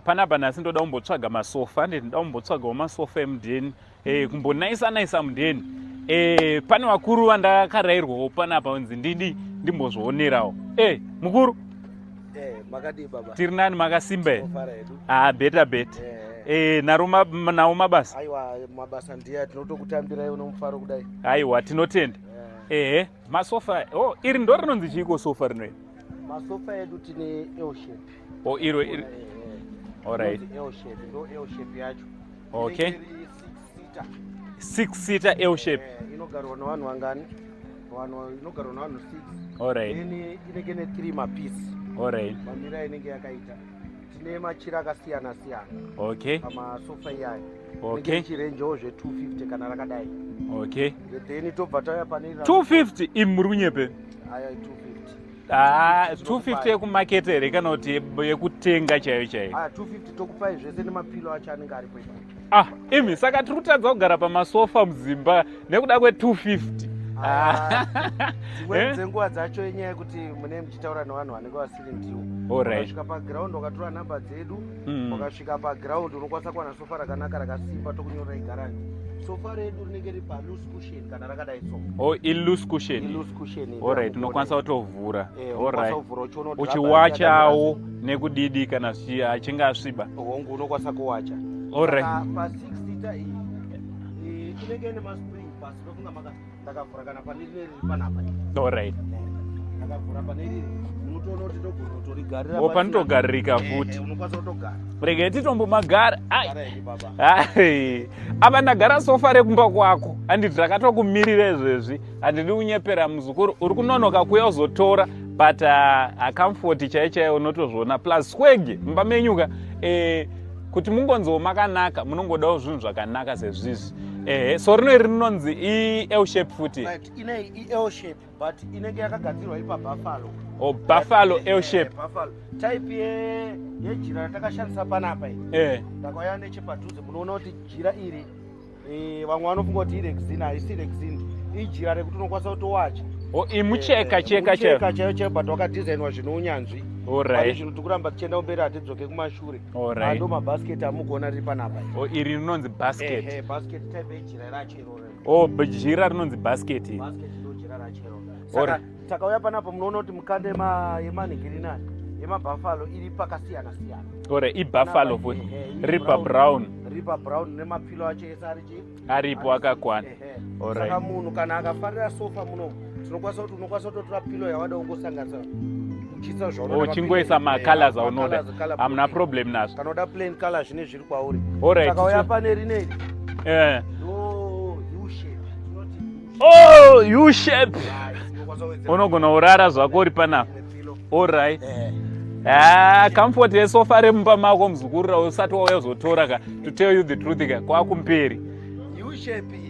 Panapa nhasi ndoda kumbotsvaga masofa, ndinoda kumbotsvagawo masofa emudheni, kumbonaisa mudheni. Pane vakuru vandakarayirwawo panapa kunzi ndimbozvionerawo. Mukuru makadi baba. Tiri nani, makasimba here? Nawo mabasa. Aiwa, mabasa ndiye tinotokutambira uno mufaro kudai. Aiwa, tinotenda. Masofa, iri ndo rinonzi chiiko sofa rinoiri? Masofa edu tine L shape. Iro alright. L shape, ndo L shape yacho. Okay. 6 seater L shape. Inogarwa navanhu vangani? Inogarwa navanhu 6. Alright. Inenge ne 3 mapisi. Alright. Mamira inenge yakaita. Tine machira akasiyana siyana. Okay. Pamasofa iyayo. Okay. Chirenjewo zve 250 kana rakadai. Okay. Then tobva tauya pane 250 muri kunyepe? Aya 250. 250 yekumakete here kana kuti yekutenga chaiyo chaiyo? 250 tokupai zvese nemapilo acho anenge aripo ipapo. Imi saka tiri kutadza kugara pamasofa mudzimba nekuda kwe250. Dzimwe dzenguva dzacho yenyaya yekuti mune muchitaura nevanhu vanenge vasiri ndiwo. Ukasvika pagiraundi wakatora nhamba dzedu, ukasvika pagiraundi unokwanisa kuwana sofa rakanaka rakasimba tokunyorera igaranti. Sofa redu rinenge riri pa-loose cushion kana rakadai so. I-loose cushion. I-loose cushion. Alright, unokwanisa kutovhura. Alright. Uchiwachawo nekudidi kana achinge asviba. Hongu unokwanisa kuwacha. Alright. Pa 6 seater iyi inenge ine maspring pasi ndofunga ndakavhura kana pane riri panapa. Alright. Ndakavhura pane riri unotoona kuti ndogona kutorigarira. Panotogaririka futi. Unokwanisa kutogara. Rege titombomagara. Apa ndagara sofa rekumba kwako, handiti rakatokumirira izvezvi, handidi kunyepera muzukuru. Uri kunonoka kuya uzotora, but comfort chaiyo unotozviona plus swag mumba menyuka. Kuti mungonzowo makanaka, munongodawo zvinhu zvakanaka sezvizvi. So rinoiri rinonzi i-L shape futi. Right, ine i-L shape, but inenge yakagadzirwa ipa Buffalo. Buffalo L shape. Buffalo. Type yejira ratakashandisa panapa iyi. Ndakauya nechepadhuze munoona kuti jira iri vamwe vanofunga kuti irexin, haisi rexin. Ijira rekuti unokwanisa kutowacha. Imucheka chaiyo but wakadhizainwa zvine unyanzvi. Alright. Zvinhu tikuramba tichienda kumberi hatidzoke kumashure. Alright. Ando mabhasiketi amugona riri panapa. Iri rinonzi basket. Basket type yejira racho iroro. Jira rinonzi basket. Basket ndo jira racho iroro. Saka takauya panapa munoona kuti mukande yemanigirinani yemabuffalo iri pakasiyana siyana. Alright, ibuffalo futi. Ripa brown. Ripa brown nemapilo acho ese aripo akakwana. Alright. Saka munhu kana akafarira sofa muno unokwanisa kutotora pilo yawada kungosanganisa uchisa zvaunona. Uchingoisa macolors aunoda. Hamuna problem nazvo. Kana uda plain color zvine zviri kwauri. Alright. Takauya pane rineri. U shape. Unogona urara zvako uri panapa. Alright. Comfort yesofa remumba mako muzukuru usati wauya uzotora ka, to tell you the truth ka, kwakumperi. U shape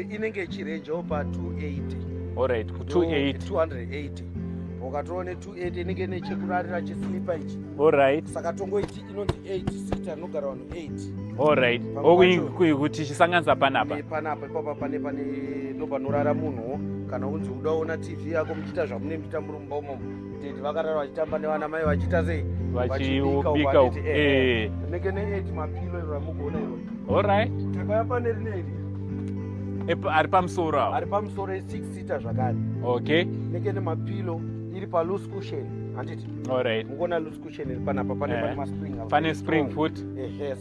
inenge ichirenjawo pa 280. Alright, 280. Ukatoone 280 inenge nechekurarira chesilipa ichi. Alright. Saka tongoiti inonzi 8 seater inogara vanhu 8. Alright. Kuti chisanganisa panapa. Panapa ipapo pane ndo panorara munhu kana unzi udaona TV yako muchita zvamune muchita muri mumba umomo. Kuti vakarara vachitamba nevana mai vachiita sei? Vachibika. Inenge ne 8 mapilo iro ramugona iro. Alright. Takauya pane rineri. Ari pamusoro awo. Ari pamusoro 6 seater zvakare. Okay. Inenge nemapilo iri pa loose cushion. Handiti? Alright. Mungona loose cushion iri panapa pane maspring. Pane spring foot.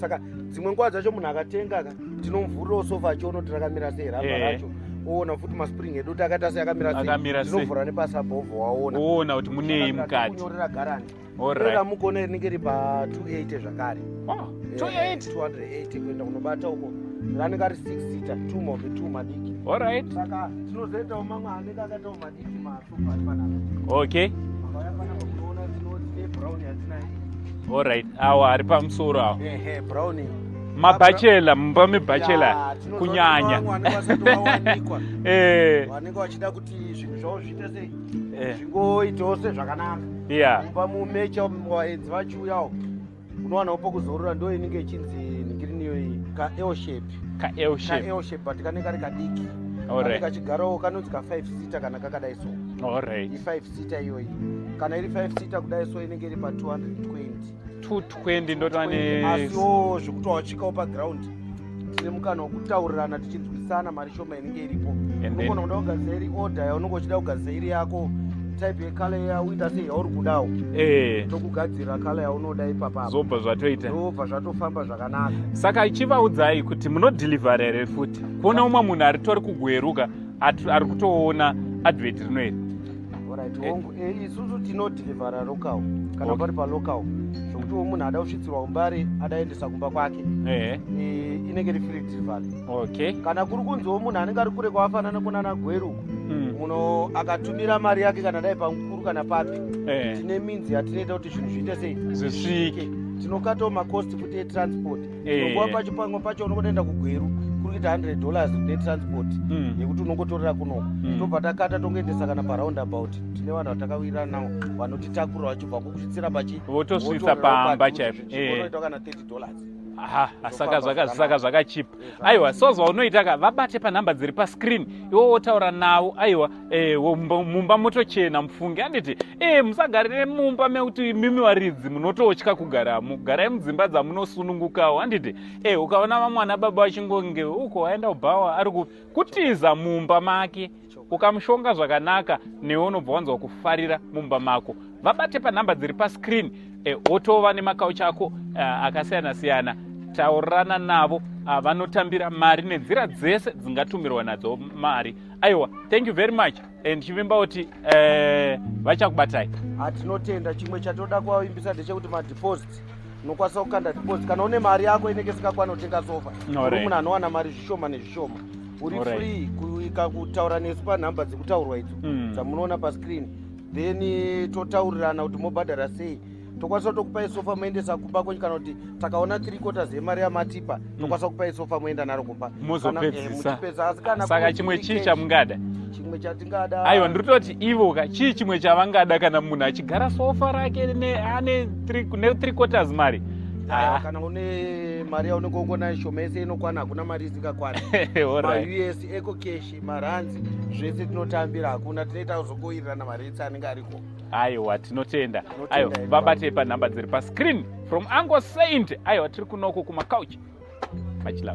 Saka dzimwe nguva dzacho munhu akatenga tinomuvhurirawo sofa achiona kuti rakamira sei ramba racho. Oona futi maspring edu takaita sei akamira sei. Tinovhura nepasabhovho waona. Oona kuti munei mukati. Kunyorera garanti. Alright. Ramugona rinenge riri pa 280 zvakare. 280 kuenda kunobata uko. Ranenge ari 6 seater, 2 mohwe 2 madiki. Alright. Saka tinozoitawo mamwe anenge akaitawo madiki masofa ari panapa. Okay. Makauya panapa kunoona tinoti brown yatina iyi. Alright. Awa ari pamusoro awo. Brown. Mabachela, mumba mebachela kunyanya. Vanenge vachida kuti zvinhu zvavo zviite sei? Zvingoitawo sezvakanaka. Mumba mumecha vaenzi vachiuyawo. Unowana pokuzorora ndo inenge ichinzi nigiriniyo iyi ka L shape. But kanenge kari kadiki. Alright. Kachigarawo kanonzi ka 5 seater kana kakadai so. Alright. i5 seater iyoyi. Kana iri 5 seater kudai so inenge iri pa 220. 220 ndotwane. Asiwo zvekuti wasvikawo paground tine mukana wokutaurirana tichinzwisana mari shoma inenge iripo. Unogona kuda kugadzira iri order yaunenge uchida kugadzira iri yako. Type yekala yauita sei yauri kudawo. Tokugadzira kala yaunoda ipapo. Zobva zvatoita. Zobva zvatofamba zvakanaka. Saka chivaudzai kuti munodeliver here futi. Kuona umwe munhu aritori kugweruka ari kutoona advert rinoiri. Alright, isusu tinodeliver local kana pari pa local. Zvokuti munhu ada kusvitsirwa umbari adaendesa kumba kwake. Inenge iri free delivery. Okay. Kana kuri kunziwo munhu anenge ari kure kwafanana kunana gweruku. Muno akatumira mari yake kana dai pamukuru kana papi. Tine minzi yatinoita kuti zvinhu zviite sei zvisvike. Tinokatawo makosti futi etransport. Nguva pacho pamwe pacho unotoenda kugweru kuri kuita $100 netransport yekuti unongotorera kunoko. Tobva takata tongoendesa kana paroundabout. Tine vanhu vatakawirana navo vanotitakura vachibva kusvitsira pachi votosvitsa pamba chaipo. Votoita kana $30. Saka zvakachipa. Aiwa, so zvaunoita vabate panhamba dziri pascreen, iwo wotaura navo. Aiwa, mumba motochena mufunge. Anditi musagarire mumba mekuti mimi waridzi munototya kugaramo. Garai mudzimba dzamunosunungukawo. Anditi ukaona vamwana baba vachingonge uko waenda kubhawa ari kutiza mumba make, ukamushonga zvakanaka newe unobva wanzwa kufarira mumba mako. Vabate panhamba dziri pascreen, wotova nemakauchi ako akasiyana-siyana. Taurirana navo vanotambira mari nenzira dzese dzingatumirwa nadzo mari. Aiwa, thank you very much. Ndichivimba kuti vachakubatai. Tinotenda. Chimwe chatoda kuvavimbisa ndechekuti madeposit unokwanisa kukanda deposit kana une mari yako inenge isikakwana kutenga sofa. Uri munhu anowana mari zvishoma nezvishoma. Uri free kutaura nesu panhamba dzekutaurwa idzo dzamunoona pascreen. Then totaurirana kuti mobhadhara sei. Tokwanisa kutokupai sofa moendesa kumba kwenyu kana kuti takaona 3/4 yemari yamatipa tokwanisa kupai sofa moenda naro kumba. Muzopedzisa. Kana saka chimwe chii chamungada? Chimwe chatingada. Aiwa, ndinototi ivo chii chimwe chavangada kana munhu achigara sofa rake ane 3/4 mari. Kana une mari yaunenge ungona shoma yese inokwana, hakuna mari isingakwana. US eco cash maranzi zvese tinotambira, hakuna tinoita kuzogowirirana mari etse anenge ariko. Aiwa, tinotenda. Aiwa, vabate panhamba dziri pascreen from Ango Saint. Aiwa, tiri kunoko kumakauchi. Much love.